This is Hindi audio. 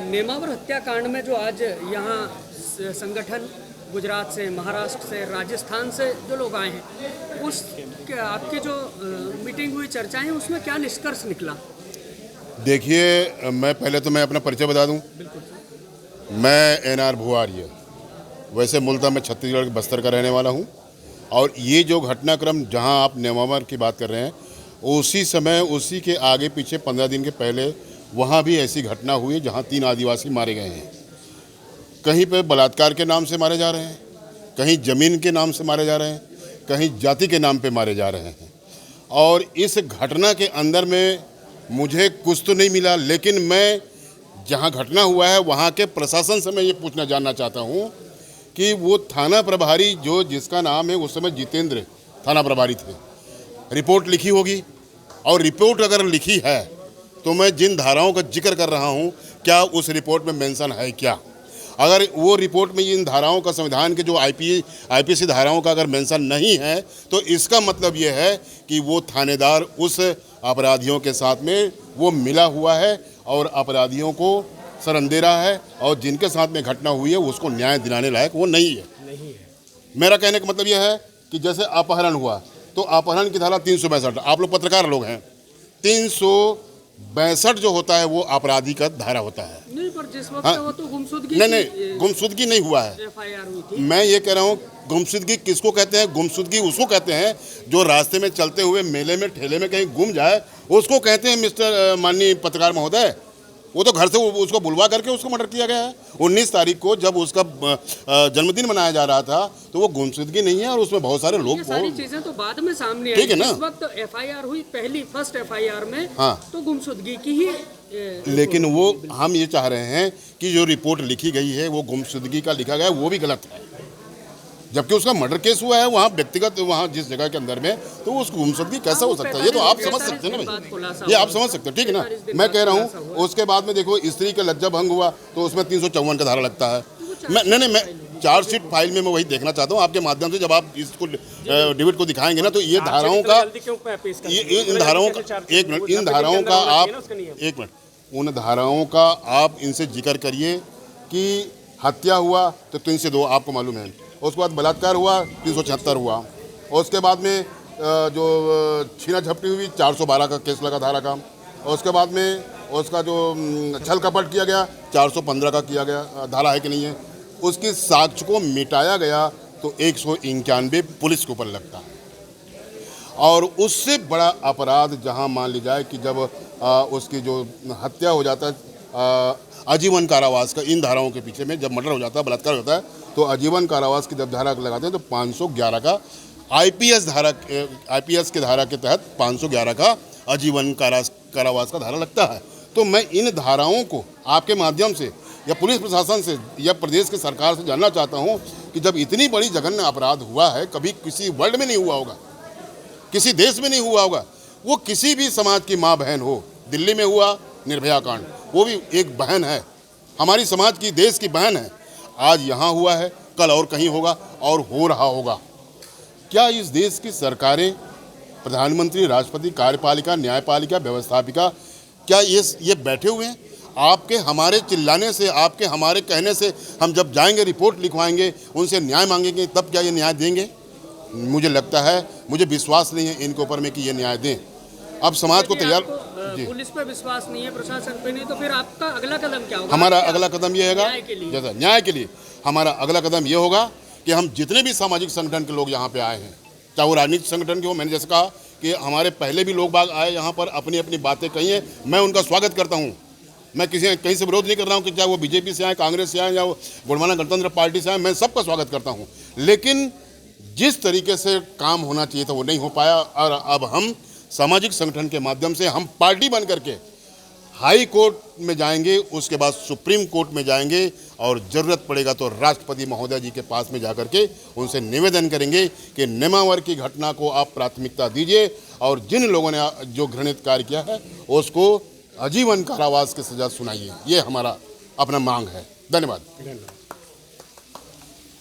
नेमावर हत्याकांड में जो आज यहाँ संगठन गुजरात से, महाराष्ट्र से, राजस्थान से जो लोग आए हैं, उस आपकी जो मीटिंग हुई, चर्चाएं, उसमें क्या निष्कर्ष निकला? देखिए, मैं अपना परिचय बता दूं। मैं एनआर भुआर्य, वैसे मूलतः मैं छत्तीसगढ़ के बस्तर का रहने वाला हूं। और ये जो घटनाक्रम जहां आप नेमावर की बात कर रहे हैं, उसी समय, उसी के आगे पीछे 15 दिन के पहले वहां भी ऐसी घटना हुई जहां 3 आदिवासी मारे गए हैं। कहीं पे बलात्कार के नाम से मारे जा रहे हैं, कहीं ज़मीन के नाम से मारे जा रहे हैं, कहीं जाति के नाम पे मारे जा रहे हैं। और इस घटना के अंदर में मुझे कुछ तो नहीं मिला, लेकिन मैं जहां घटना हुआ है वहां के प्रशासन से मैं ये पूछना जानना चाहता हूं कि वो थाना प्रभारी जो जिसका नाम है, उस समय जितेंद्र थाना प्रभारी थे, रिपोर्ट लिखी होगी। और रिपोर्ट अगर लिखी है तो मैं जिन धाराओं का जिक्र कर रहा हूं, क्या उस रिपोर्ट में मेंशन है क्या? अगर वो रिपोर्ट में इन धाराओं का, संविधान के जो आईपीसी धाराओं का अगर मेंशन नहीं है, तो इसका मतलब ये है कि वो थानेदार उस अपराधियों के साथ में वो मिला हुआ है और अपराधियों को शरण दे रहा है, और जिनके साथ में घटना हुई है उसको न्याय दिलाने लायक वो नहीं है। मेरा कहने का मतलब यह है कि जैसे अपहरण हुआ तो अपहरण की धारा 362, आप लोग पत्रकार लोग हैं, 362 जो होता है वो अपराधी का धारा होता है। नहीं, पर जिस वक्त वो तो गुमशुदगी, नहीं, गुमशुदगी नहीं हुआ है। FIR हुई थी। मैं ये कह रहा हूँ, गुमशुदगी किसको कहते हैं? गुमशुदगी उसको कहते हैं जो रास्ते में चलते हुए मेले में, ठेले में कहीं गुम जाए, उसको कहते हैं मिस्टर माननीय पत्रकार महोदय। वो तो घर से उसको बुलवा करके उसको मर्डर किया गया है। 19 तारीख को जब उसका जन्मदिन मनाया जा रहा था, तो वो गुमशुदगी नहीं है, और उसमें बहुत सारे लोग, सारी चीजें तो बाद में सामने आई। ठीक है ना? इस वक्त FIR हुई, फर्स्ट FIR में, हाँ, तो गुमशुदगी की ही लेकिन वो हम ये चाह रहे हैं कि जो रिपोर्ट लिखी गई है वो गुमशुदगी का लिखा गया है, वो भी गलत है। जबकि उसका मर्डर केस हुआ है वहाँ व्यक्तिगत, वहाँ जिस जगह के अंदर में, तो उस गुमशुदगी कैसा हो सकता है? ये तो आप समझ सकते हैं ना भाई, ये आप समझ सकते हो, ठीक है ना? मैं कह रहा हूँ उसके बाद में देखो, स्त्री का लज्जा भंग हुआ तो उसमें 354 का धारा लगता है। मैं चार्जशीट फाइल में मैं वही देखना चाहता हूँ आपके माध्यम से, जब आप इसको डिबेट को दिखाएंगे ना, तो ये धाराओं का, इन धाराओं का, एक मिनट, इन धाराओं का आप, एक मिनट, उन धाराओं का आप इनसे जिक्र करिए कि हत्या हुआ तो 302 आपको मालूम है, उसके बाद बलात्कार हुआ 376 हुआ, और उसके बाद में जो छीना झपटी हुई 412 का केस लगा धारा का, और उसके बाद में उसका जो छल कपट किया गया 415 का किया गया, धारा है कि नहीं है? उसकी साक्ष्य को मिटाया गया तो 191 पुलिस के ऊपर लगता है। और उससे बड़ा अपराध जहां मान ली जाए कि जब उसकी जो हत्या हो जाता है, आजीवन कारावास का, इन धाराओं के पीछे में जब मर्डर हो जाता है, बलात्कार होता है, तो आजीवन कारावास की जब धारा लगाते हैं तो 511 का आईपीएस के धारा के तहत 511 का आजीवन कारावास का धारा लगता है। तो मैं इन धाराओं को आपके माध्यम से या पुलिस प्रशासन से या प्रदेश की सरकार से जानना चाहता हूं कि जब इतनी बड़ी जघन्य अपराध हुआ है, कभी किसी वर्ल्ड में नहीं हुआ होगा, किसी देश में नहीं हुआ होगा, वो किसी भी समाज की माँ बहन हो। दिल्ली में हुआ निर्भया कांड, वो भी एक बहन है, हमारी समाज की, देश की बहन है। आज यहाँ हुआ है, कल और कहीं होगा और हो रहा होगा। क्या इस देश की सरकारें, प्रधानमंत्री, राष्ट्रपति, कार्यपालिका, न्यायपालिका, व्यवस्थापिका, क्या ये बैठे हुए हैं? आपके हमारे चिल्लाने से, आपके हमारे कहने से हम जब जाएंगे, रिपोर्ट लिखवाएंगे, उनसे न्याय मांगेंगे, तब क्या ये न्याय देंगे? मुझे लगता है, मुझे विश्वास नहीं है इनके ऊपर में कि ये न्याय दें। अब समाज को तैयार, पुलिस पे विश्वास नहीं है, प्रशासन पे नहीं, तो फिर आपका अगला कदम क्या होगा? हमारा अगला कदम ये होगा, जैसा न्याय के लिए हमारा अगला कदम ये होगा कि हम जितने भी सामाजिक संगठन के लोग यहाँ पे आए हैं, चाहे वो राजनीतिक संगठन के हो, मैंने जैसे कहा कि हमारे पहले भी लोग बाग आए यहाँ पर, अपनी अपनी बातें कही हैं, मैं उनका स्वागत करता हूँ। मैं कहीं से विरोध नहीं कर रहा हूँ कि चाहे वो बीजेपी से आए, कांग्रेस से आए, या वो गुणमाना गणतंत्र पार्टी से आए, मैं सबका स्वागत करता हूँ। लेकिन जिस तरीके से काम होना चाहिए था वो नहीं हो पाया, और अब हम सामाजिक संगठन के माध्यम से हम पार्टी बन करके हाई कोर्ट में जाएंगे, उसके बाद सुप्रीम कोर्ट में जाएंगे, और ज़रूरत पड़ेगा तो राष्ट्रपति महोदय जी के पास में जाकर के उनसे निवेदन करेंगे कि नेमावर की घटना को आप प्राथमिकता दीजिए, और जिन लोगों ने जो घृणित कार्य किया है उसको आजीवन कारावास की सजा सुनाइए। ये हमारा अपना मांग है। धन्यवाद।